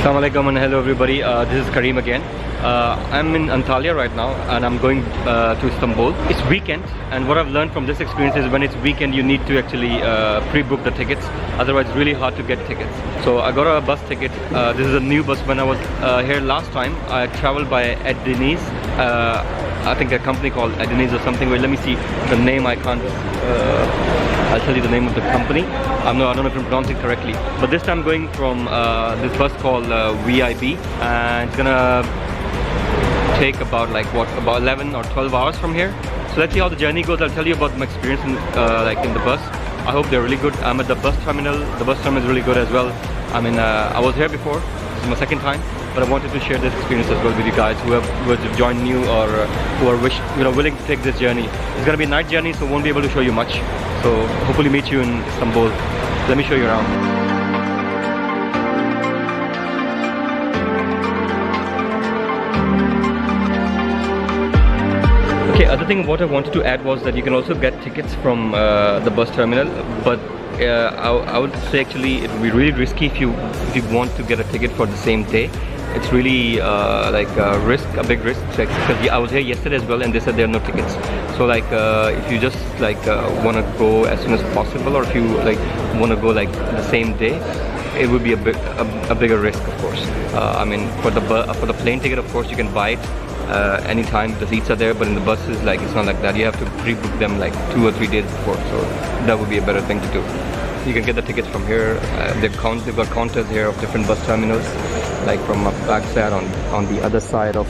Assalamualaikum and hello everybody, this is Karim again. I'm in Antalya right now and I'm going to Istanbul. It's weekend, and what I've learned from this experience is when it's weekend you need to actually pre-book the tickets, otherwise it's really hard to get tickets. So I got a bus ticket. This is a new bus. When I was here last time I traveled by Edeniz. I think a company called Edeniz or something. Wait, let me see the name. I can't I'll tell you the name of the company. I don't know if I'm pronouncing it correctly. But this time I'm going from this bus called VIB, and it's gonna take about about 11 or 12 hours from here. So let's see how the journey goes. I'll tell you about my experience in, in the bus. I hope they're really good. I'm at the bus terminal. The bus terminal is really good as well. I mean, I was here before. This is my second time, but I wanted to share this experience as well with you guys who have joined new or who are willing to take this journey. It's gonna be a night journey, so won't be able to show you much. So hopefully meet you in Istanbul. Let me show you around. Okay, other thing what I wanted to add was that you can also get tickets from the bus terminal, but I would say actually it would be really risky if you want to get a ticket for the same day. It's really a big risk, because I was here yesterday as well and they said there are no tickets. So if you just want to go as soon as possible, or if you want to go the same day, it would be a bigger risk, of course. I mean, for the plane ticket, of course, you can buy it anytime the seats are there, but in the buses, it's not like that. You have to pre-book them 2 or 3 days before, so that would be a better thing to do. You can get the tickets from here. They've got counters here of different bus terminals, from a backside on the other side of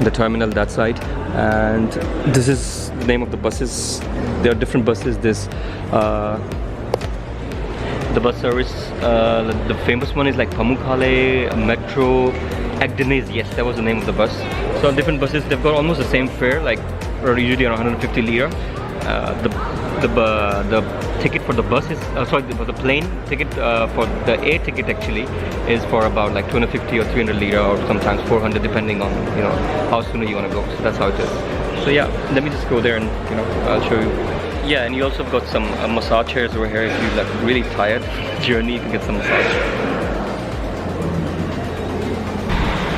the terminal, that side. And this is the name of the buses. There are different buses. This the bus service, the famous one is Pamukkale Metro Akdeniz. Yes, that was the name of the bus. So on different buses, they've got almost the same fare, usually around 150 lira. The ticket for the bus is for the plane ticket, for the air ticket actually is for about 250 or 300 lira, or sometimes 400, depending on how soon you want to go. So that's how it is. So yeah, let me just go there and I'll show you. Yeah, and you also got some massage chairs over here. If you're really tired journey, you can get some massage.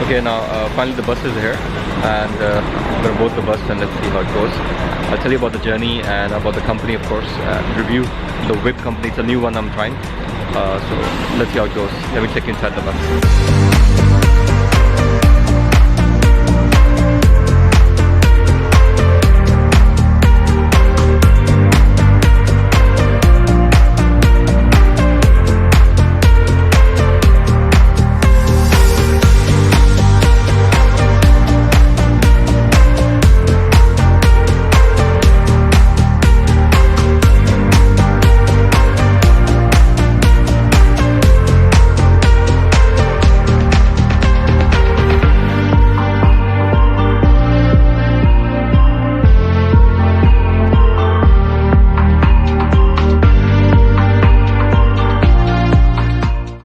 Okay, now finally the bus is here, and I'm gonna board the bus and let's see how it goes. I'll tell you about the journey and about the company, of course, review the whip company. It's a new one I'm trying, so let's see how it goes. Let me check inside the bus.